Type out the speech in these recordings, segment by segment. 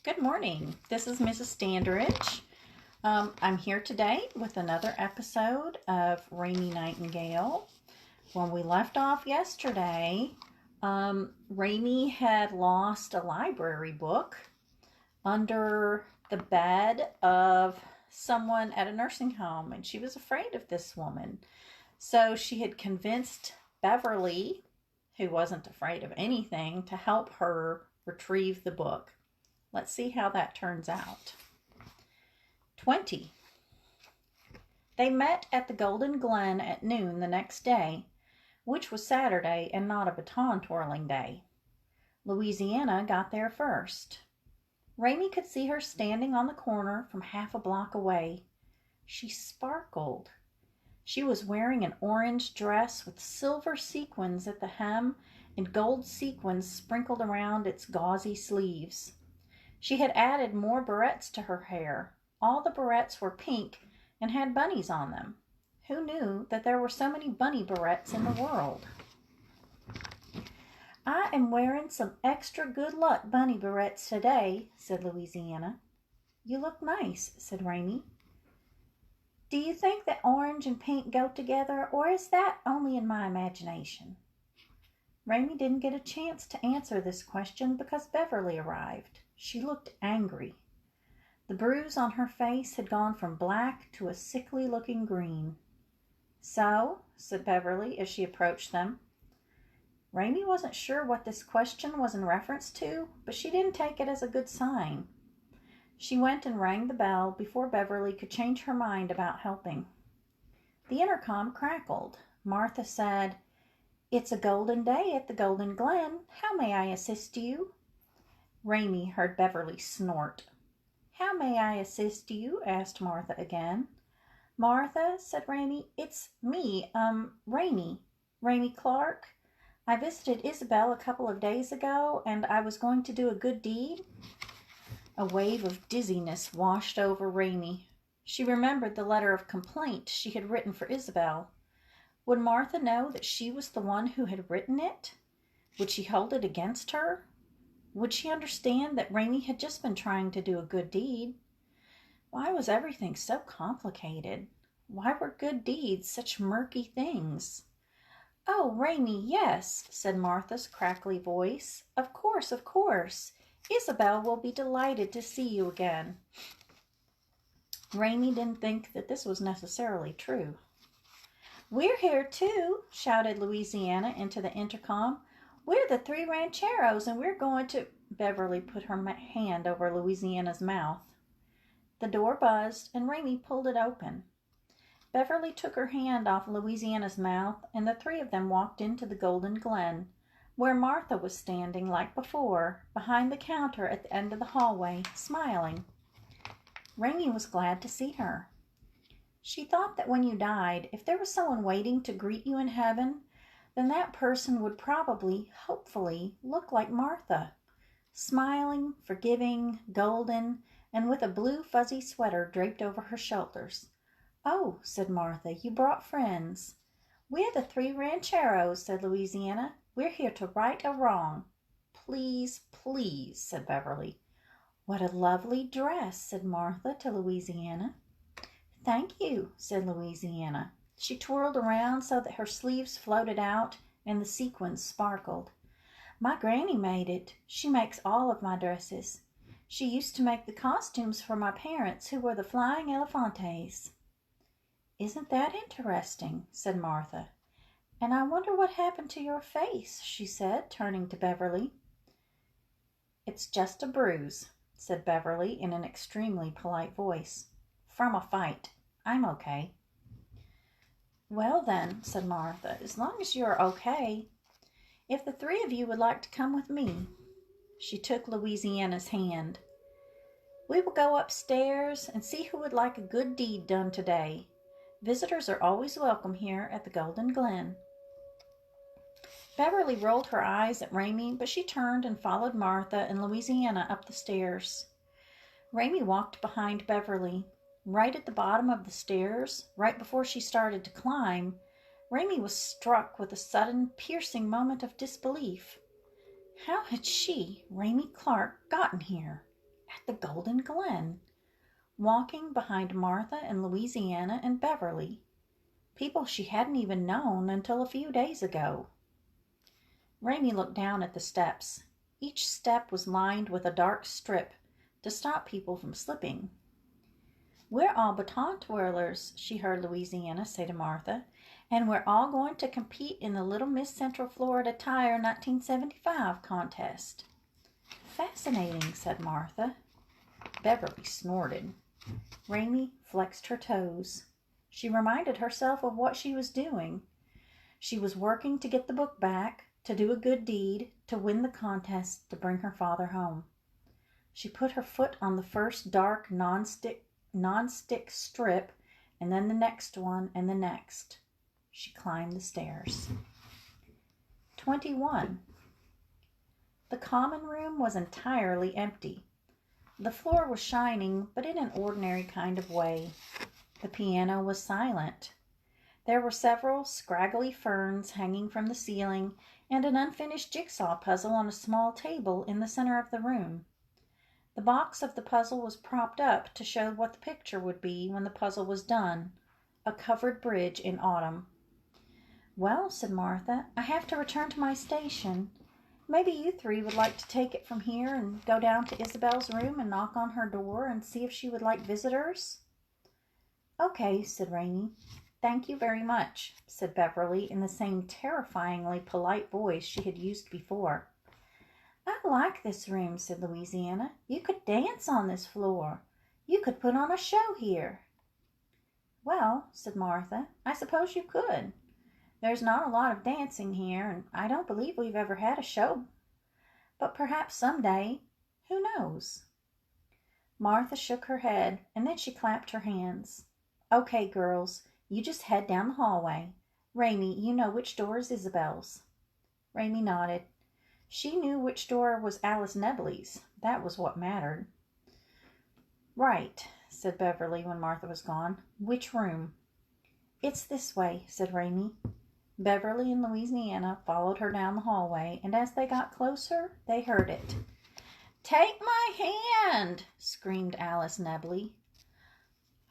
Good morning. This is Mrs. Standridge. I'm here today with another episode of Raymie Nightingale. When we left off yesterday, Raymie had lost a library book under the bed of someone at a nursing home, and she was afraid of this woman. So she had convinced Beverly, who wasn't afraid of anything, to help her retrieve the book. Let's see how that turns out. 20. They met at the Golden Glen at noon the next day, which was Saturday and not a baton-twirling day. Louisiana got there first. Raymie could see her standing on the corner from half a block away. She sparkled. She was wearing an orange dress with silver sequins at the hem and gold sequins sprinkled around its gauzy sleeves. She had added more barrettes to her hair. All the barrettes were pink and had bunnies on them. Who knew that there were so many bunny barrettes in the world? "I am wearing some extra good luck bunny barrettes today," said Louisiana. "You look nice," said Raymie. "Do you think that orange and pink go together, or is that only in my imagination?" Raymie didn't get a chance to answer this question because Beverly arrived. She looked angry. The bruise on her face had gone from black to a sickly-looking green. "So?" said Beverly as she approached them. Raymie wasn't sure what this question was in reference to, but she didn't take it as a good sign. She went and rang the bell before Beverly could change her mind about helping. The intercom crackled. Martha said, "It's a golden day at the Golden Glen. How may I assist you?" Raymie heard Beverly snort. "How may I assist you?" asked Martha again. "Martha," said Raymie, "it's me, Raymie Clark. I visited Isabel a couple of days ago, and I was going to do a good deed." A wave of dizziness washed over Raymie. She remembered the letter of complaint she had written for Isabel. Would Martha know that she was the one who had written it? Would she hold it against her? Would she understand that Raymie had just been trying to do a good deed? Why was everything so complicated? Why were good deeds such murky things? "Oh, Raymie, yes," said Martha's crackly voice. Of course. Isabel will be delighted to see you again." Raymie didn't think that this was necessarily true. "We're here too," shouted Louisiana into the intercom. "We're the three rancheros, and we're going to—" Beverly put her hand over Louisiana's mouth. The door buzzed, and Raymie pulled it open. Beverly took her hand off Louisiana's mouth, and the three of them walked into the Golden Glen, where Martha was standing like before, behind the counter at the end of the hallway, smiling. Raymie was glad to see her. She thought that when you died, if there was someone waiting to greet you in heaven, then that person would probably, hopefully, look like Martha, smiling, forgiving, golden, and with a blue fuzzy sweater draped over her shoulders. "Oh," said Martha, "you brought friends." "We're the three rancheros," said Louisiana. "We're here to right a wrong." "Please," said Beverly. "What a lovely dress," said Martha to Louisiana. "Thank you," said Louisiana. She twirled around so that her sleeves floated out and the sequins sparkled. "My granny made it. She makes all of my dresses. She used to make the costumes for my parents, who were the Flying Elefantes." "Isn't that interesting?" said Martha. "And I wonder what happened to your face," she said, turning to Beverly. "It's just a bruise," said Beverly in an extremely polite voice. "From a fight. I'm okay." "Well then," said Martha, "as long as you are okay, if the three of you would like to come with me." She took Louisiana's hand. "We will go upstairs and see who would like a good deed done today. Visitors are always welcome here at the Golden Glen." Beverly rolled her eyes at Raymie, but she turned and followed Martha and Louisiana up the stairs. Raymie walked behind Beverly. Right at the bottom of the stairs, right before she started to climb, Raymie was struck with a sudden, piercing moment of disbelief. How had she, Raymie Clark, gotten here? At the Golden Glen, walking behind Martha and Louisiana and Beverly, people she hadn't even known until a few days ago. Raymie looked down at the steps. Each step was lined with a dark strip to stop people from slipping. "We're all baton twirlers," she heard Louisiana say to Martha, "and we're all going to compete in the Little Miss Central Florida Tire 1975 contest." "Fascinating," said Martha. Beverly snorted. Raymie flexed her toes. She reminded herself of what she was doing. She was working to get the book back, to do a good deed, to win the contest, to bring her father home. She put her foot on the first dark non-stick strip, and then the next one, and the next. She climbed the stairs. 21. The common room was entirely empty. The floor was shining, but in an ordinary kind of way. The piano was silent. There were several scraggly ferns hanging from the ceiling, and an unfinished jigsaw puzzle on a small table in the center of the room. The box of the puzzle was propped up to show what the picture would be when the puzzle was done, a covered bridge in autumn. "Well," said Martha, "I have to return to my station. Maybe you three would like to take it from here and go down to Isabel's room and knock on her door and see if she would like visitors?" "Okay," said Raymie. "Thank you very much," said Beverly in the same terrifyingly polite voice she had used before. "I like this room," said Louisiana. "You could dance on this floor. You could put on a show here." "Well," said Martha, "I suppose you could. There's not a lot of dancing here, and I don't believe we've ever had a show. But perhaps someday. Who knows?" Martha shook her head, and then she clapped her hands. "Okay, girls, you just head down the hallway. Raymie, you know which door is Isabel's." Raymie nodded. She knew which door was Alice Nebley's. That was what mattered. "Right," said Beverly when Martha was gone. "Which room?" "It's this way," said Raymie. Beverly and Louisiana followed her down the hallway, and as they got closer, they heard it. "Take my hand!" screamed Alice Nebley.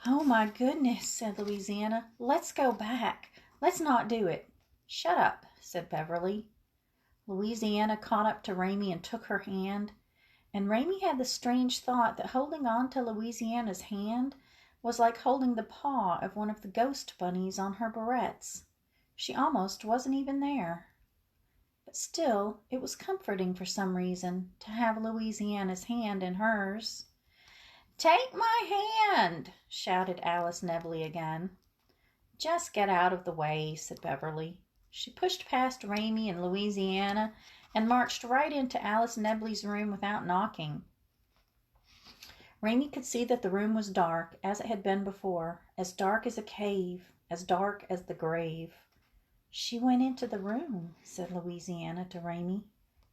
"Oh, my goodness," said Louisiana. "Let's go back. Let's not do it." "Shut up," said Beverly. Louisiana caught up to Raymie and took her hand, and Raymie had the strange thought that holding on to Louisiana's hand was like holding the paw of one of the ghost bunnies on her barrettes. She almost wasn't even there. But still, it was comforting for some reason to have Louisiana's hand in hers. "Take my hand!" shouted Alice Nebley again. "Just get out of the way," said Beverly. She pushed past Raymie and Louisiana and marched right into Alice Nebley's room without knocking. Raymie could see that the room was dark, as it had been before, as dark as a cave, as dark as the grave. "She went into the room," said Louisiana to Raymie.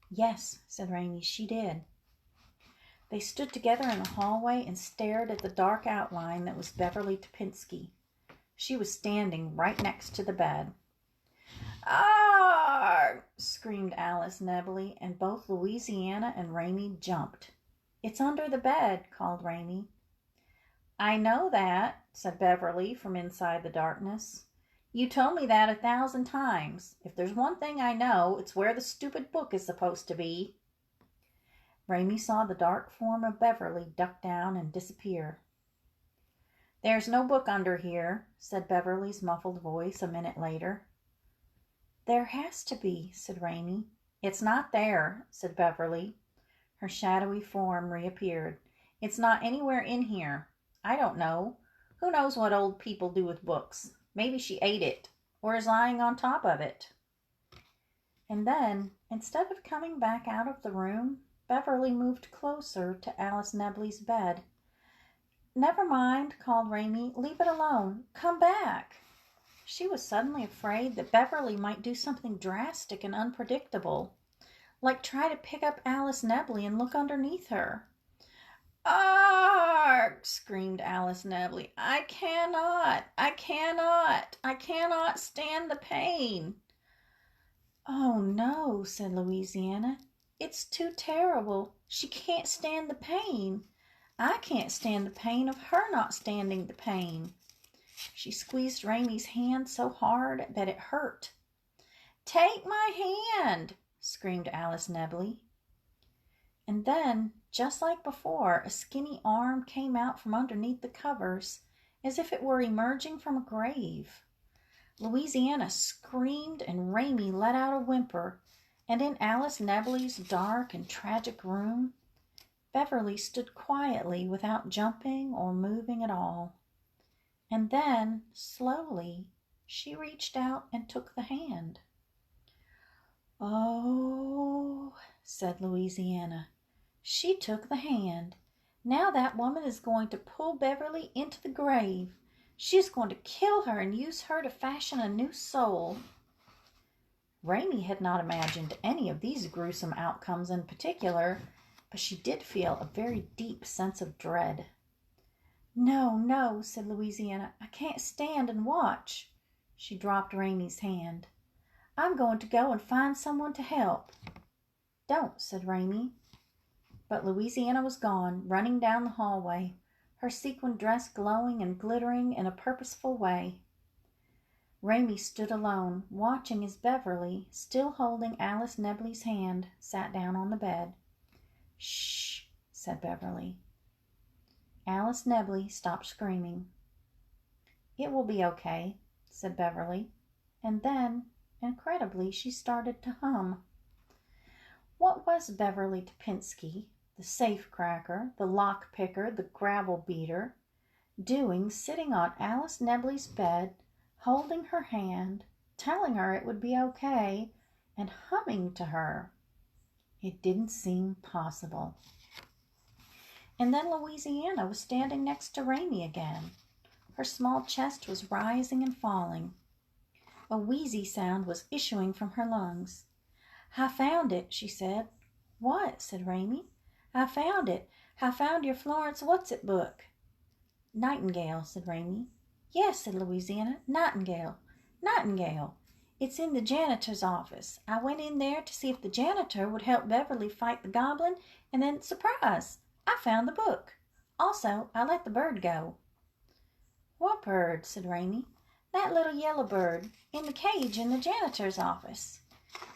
"Yes," said Raymie, "she did." They stood together in the hallway and stared at the dark outline that was Beverly Topinski. She was standing right next to the bed. "Arrgh!" screamed Alice Nebley, and both Louisiana and Raymie jumped. "It's under the bed," called Raymie. "I know that," said Beverly from inside the darkness. "You told me that 1,000 times. If there's one thing I know, it's where the stupid book is supposed to be." Raymie saw the dark form of Beverly duck down and disappear. "There's no book under here," said Beverly's muffled voice a minute later. "There has to be," said Raymie. "It's not there," said Beverly. Her shadowy form reappeared. "It's not anywhere in here. I don't know. Who knows what old people do with books? Maybe she ate it, or is lying on top of it." And then, instead of coming back out of the room, Beverly moved closer to Alice Nebley's bed. "Never mind," called Raymie. "Leave it alone. Come back." She was suddenly afraid that Beverly might do something drastic and unpredictable, like try to pick up Alice Nebley and look underneath her. "Arrgh!" screamed Alice Nebley. I cannot stand the pain." "Oh, no," said Louisiana. "It's too terrible. She can't stand the pain. I can't stand the pain of her not standing the pain. She squeezed Raymie's hand so hard that it hurt. Take my hand, screamed Alice Nebley. And then, just like before, a skinny arm came out from underneath the covers, as if it were emerging from a grave. Louisiana screamed and Raymie let out a whimper, and in Alice Nebley's dark and tragic room, Beverly stood quietly without jumping or moving at all. And then, slowly, she reached out and took the hand. Oh, said Louisiana. She took the hand. Now that woman is going to pull Beverly into the grave. She is going to kill her and use her to fashion a new soul. Raymie had not imagined any of these gruesome outcomes in particular, but she did feel a very deep sense of dread. No, no, said Louisiana. I can't stand and watch. She dropped Raymie's hand. I'm going to go and find someone to help. Don't, said Raymie. But Louisiana was gone, running down the hallway, her sequin dress glowing and glittering in a purposeful way. Raymie stood alone, watching as Beverly, still holding Alice Nebley's hand, sat down on the bed. Shh, said Beverly. Alice Nebley stopped screaming. It will be okay, said Beverly, and then, incredibly, she started to hum. What was Beverly Topinski, the safe-cracker, the lock-picker, the gravel-beater, doing sitting on Alice Nebley's bed, holding her hand, telling her it would be okay, and humming to her? It didn't seem possible. And then Louisiana was standing next to Raymie again. Her small chest was rising and falling. A wheezy sound was issuing from her lungs. I found it, she said. What? Said Raymie. I found it. I found your Florence What's-It book. Nightingale, said Raymie. Yes, said Louisiana. Nightingale. Nightingale. It's in the janitor's office. I went in there to see if the janitor would help Beverly fight the goblin, and then, surprise, I found the book. Also, I let the bird go. What bird? Said Raymie. That little yellow bird, in the cage in the janitor's office.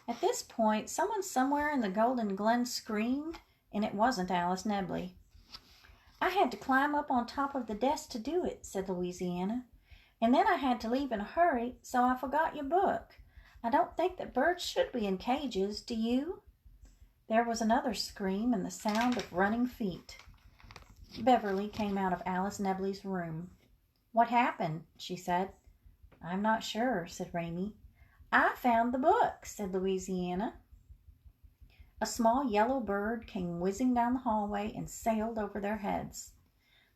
At this point, someone somewhere in the Golden Glen screamed, and it wasn't Alice Nebley. I had to climb up on top of the desk to do it, said Louisiana. And then I had to leave in a hurry, so I forgot your book. I don't think that birds should be in cages, do you? There was another scream and the sound of running feet. Beverly came out of Alice Nebley's room. What happened? She said. I'm not sure, said Raymie. I found the book, said Louisiana. A small yellow bird came whizzing down the hallway and sailed over their heads.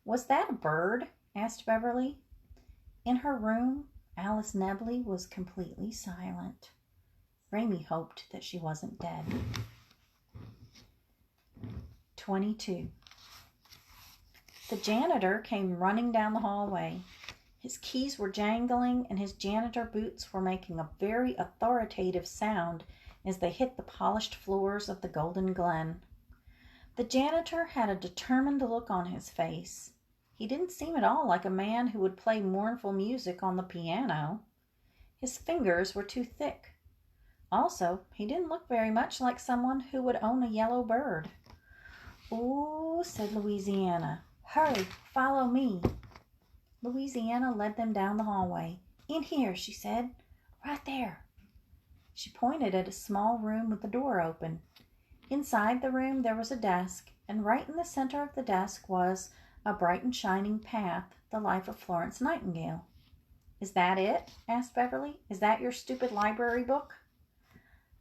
Was that a bird? Asked Beverly. In her room, Alice Nebley was completely silent. Raymie hoped that she wasn't dead. 22. The janitor came running down the hallway. His keys were jangling, and his janitor boots were making a very authoritative sound as they hit the polished floors of the Golden Glen. The janitor had a determined look on his face. He didn't seem at all like a man who would play mournful music on the piano. His fingers were too thick. Also, he didn't look very much like someone who would own a yellow bird. Ooh, said Louisiana. Hurry, follow me. Louisiana led them down the hallway. In here, she said. Right there. She pointed at a small room with the door open. Inside the room there was a desk, and right in the center of the desk was A Bright and Shining Path, The Life of Florence Nightingale. Is that it? Asked Beverly. Is that your stupid library book?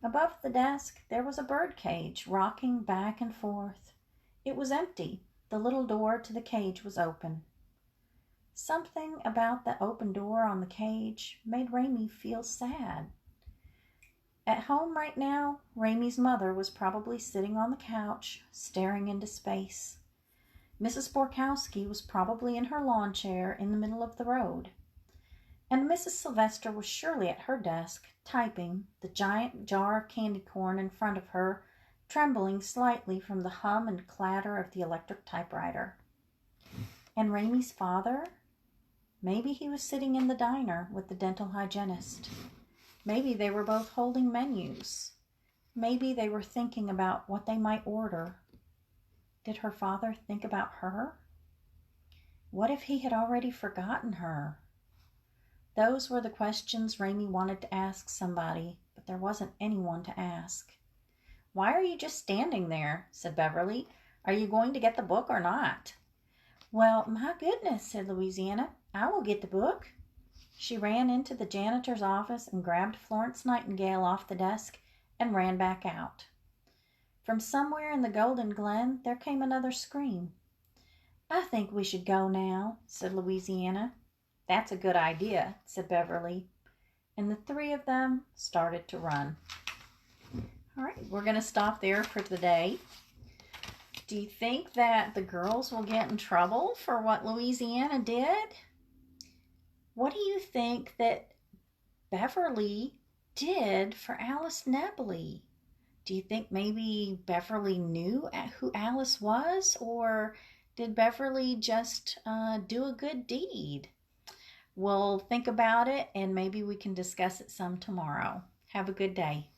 Above the desk there was a bird cage, rocking back and forth. It was empty. The little door to the cage was open. Something about the open door on the cage made Raymie feel sad. At home right now, Raymie's mother was probably sitting on the couch, staring into space. Mrs. Borkowski was probably in her lawn chair in the middle of the road. And Mrs. Sylvester was surely at her desk, typing, the giant jar of candy corn in front of her, trembling slightly from the hum and clatter of the electric typewriter. And Raymie's father? Maybe he was sitting in the diner with the dental hygienist. Maybe they were both holding menus. Maybe they were thinking about what they might order. Did her father think about her? What if he had already forgotten her? Those were the questions Raymie wanted to ask somebody, but there wasn't anyone to ask. "Why are you just standing there?" said Beverly. "Are you going to get the book or not?" "Well, my goodness," said Louisiana. "I will get the book." She ran into the janitor's office and grabbed Florence Nightingale off the desk and ran back out. From somewhere in the Golden Glen there came another scream. "I think we should go now," said Louisiana. "That's a good idea," said Beverly. And the three of them started to run. All right, we're going to stop there for today. Do you think that the girls will get in trouble for what Louisiana did? What do you think that Beverly did for Alice Nebley? Do you think maybe Beverly knew who Alice was, or did Beverly just do a good deed? We'll think about it, and maybe we can discuss it some tomorrow. Have a good day.